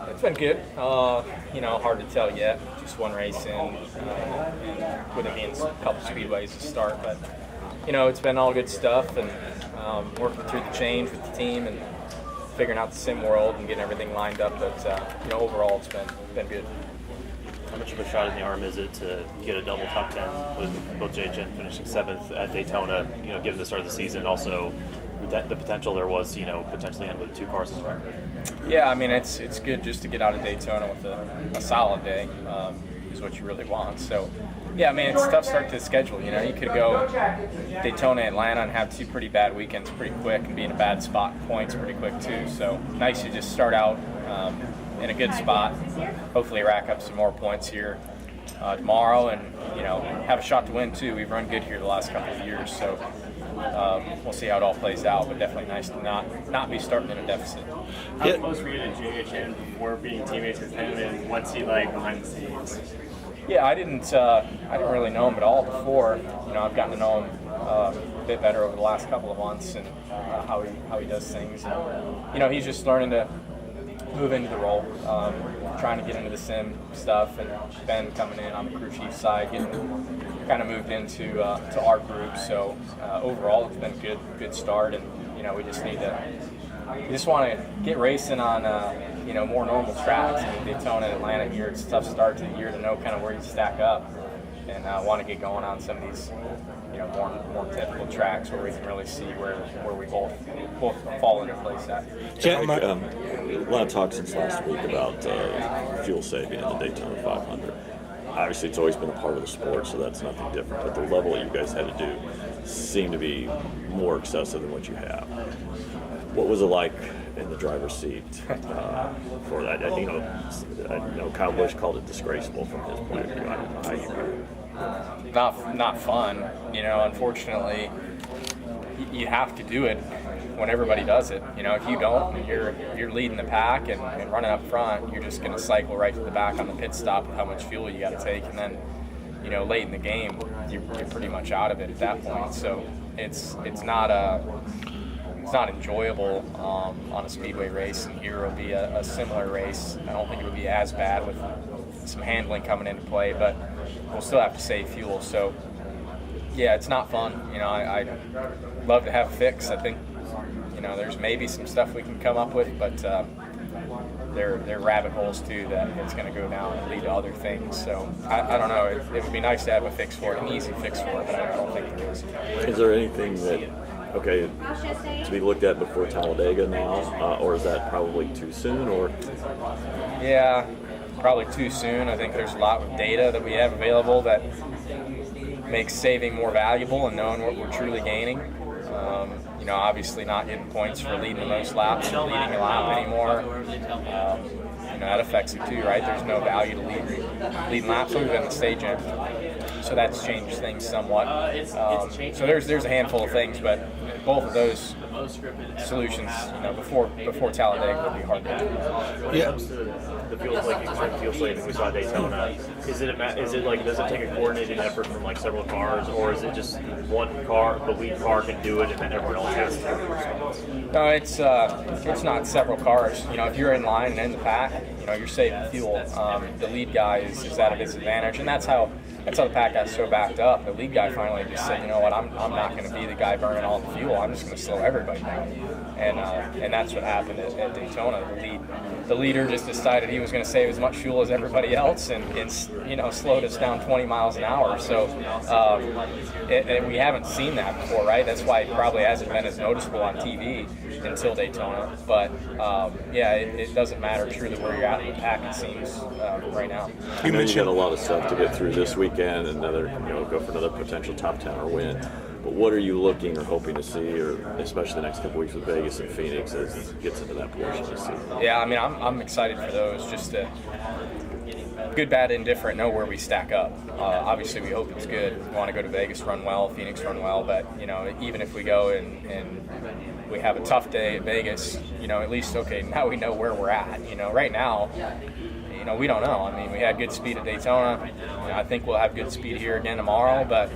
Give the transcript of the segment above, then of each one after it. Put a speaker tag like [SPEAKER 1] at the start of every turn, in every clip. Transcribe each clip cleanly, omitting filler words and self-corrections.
[SPEAKER 1] It's been good. Hard to tell yet. Just one race in, and with it being a couple speedways to start. But, it's been all good stuff, and working through the change with the team and figuring out the sim world and getting everything lined up. But, overall, it's been good.
[SPEAKER 2] How much of a shot in the arm is it to get a double top 10 with both Jay and Jen finishing 7th at Daytona, given the start of the season, also the potential there was, potentially end with 2 cars in the record?
[SPEAKER 1] Yeah, it's good just to get out of Daytona with a solid day, is what you really want. So, yeah, it's a tough start to the schedule. You could go Daytona, Atlanta, and have 2 pretty bad weekends pretty quick and be in a bad spot in points pretty quick too. So nice to just start out in a good spot, hopefully rack up some more points here tomorrow, and have a shot to win too. We've run good here the last couple of years, so we'll see how it all plays out, but definitely nice to not be starting in a deficit.
[SPEAKER 3] How close were you to JHN before being teammates with him, and what's he like behind the scenes?
[SPEAKER 1] Yeah, I didn't really know him at all before. I've gotten to know him a bit better over the last couple of months, and how he does things. And, he's just learning to move into the role, trying to get into the sim stuff, and Ben coming in on the crew chief side, getting kind of moved into to our group. So overall, it's been a good start, and we just want to get racing on more normal tracks. Daytona and Atlanta here, it's a tough start to the year to know kind of where you stack up, and want to get going on some of these more typical tracks where we can really see where we both fall into place at.
[SPEAKER 4] Erik, a lot of talk since last week about fuel saving in the Daytona 500. Obviously, it's always been a part of the sport, so that's nothing different. But the level that you guys had to do seemed to be more excessive than what you have. What was it like in the driver's seat for that? I know Kyle Busch called it disgraceful from his point of view. I don't know how you view it.
[SPEAKER 1] Not fun. Unfortunately, you have to do it when everybody does it. If you don't, and you're leading the pack and running up front, you're just going to cycle right to the back on the pit stop with how much fuel you got to take, and then late in the game, you're pretty much out of it at that point. So it's not enjoyable on a speedway race, and here will be a similar race. I don't think it would be as bad with some handling coming into play, but we'll still have to save fuel. So yeah, it's not fun. I'd love to have a fix. I think there's maybe some stuff we can come up with, but they're rabbit holes too that it's going to go down and lead to other things. So I don't know. It would be nice to have a fix for it, an easy fix for it, but I don't think there is.
[SPEAKER 4] Is there anything that to be looked at before Talladega now, or is that probably too soon? Or
[SPEAKER 1] yeah, probably too soon. I think there's a lot of data that we have available that makes saving more valuable and knowing what we're truly gaining. Obviously not getting points for leading the most laps or leading a lap anymore. That affects it too, right? There's no value to leading laps other than the stage end. So that's changed things somewhat. So there's a handful of things, but both of those solutions, before Talladega would be hard to do.
[SPEAKER 2] Yeah. The fuel saving we saw at Daytona, is it like, does it take a coordinated effort from like several cars, or is it just one car, the lead car can do it and then everyone else has to?
[SPEAKER 1] No, it's not several cars. If you're in line and in the pack, you're saving fuel. The lead guy is at a disadvantage, and that's how the pack got so backed up. The lead guy finally just said, you know what, I'm not going to be the guy burning all the fuel. I'm just going to slow everybody down. And that's what happened at Daytona. The leader just decided he was going to save as much fuel as everybody else, and slowed us down 20 miles an hour. So and we haven't seen that before, right? That's why it probably hasn't been as noticeable on TV until Daytona. But it doesn't matter truly where you're at in the pack, it seems, right now.
[SPEAKER 4] You know, you got a lot of stuff to get through this weekend, and go for another potential top 10 or win. But what are you looking or hoping to see, or especially the next couple weeks with Vegas and Phoenix as it gets into that portion of the season?
[SPEAKER 1] Yeah, I'm excited for those, just to good, bad, indifferent, know where we stack up. Obviously, we hope it's good. We want to go to Vegas, run well, Phoenix, run well, but even if we go and we have a tough day at Vegas, at least, okay, now we know where we're at. Right now, we don't know. We had good speed at Daytona. I think we'll have good speed here again tomorrow, but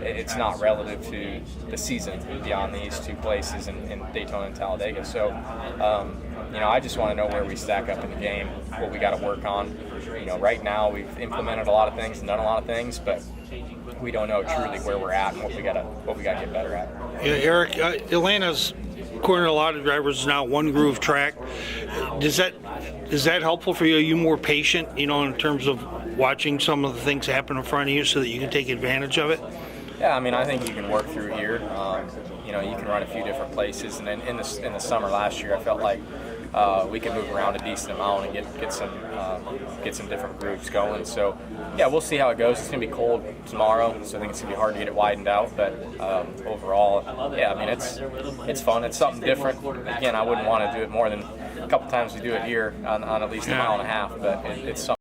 [SPEAKER 1] it's not relative to the season beyond these two places in Daytona and Talladega. So, I just want to know where we stack up in the game, what we got to work on. Right now we've implemented a lot of things and done a lot of things, but we don't know truly where we're at and what we got to get better at.
[SPEAKER 5] Yeah, Erik, Atlanta's, according to a lot of drivers, is now one groove track. Is that helpful for you? Are you more patient, in terms of watching some of the things happen in front of you so that you can take advantage of it?
[SPEAKER 1] Yeah, I think you can work through here. You can run a few different places, and then in the summer last year, I felt like we could move around a decent amount and get some different groups going. So yeah, we'll see how it goes. It's gonna be cold tomorrow, so I think it's gonna be hard to get it widened out. But overall, yeah, it's fun. It's something different. Again, I wouldn't want to do it more than a couple times we do it here on at least a mile and a half, but it's something.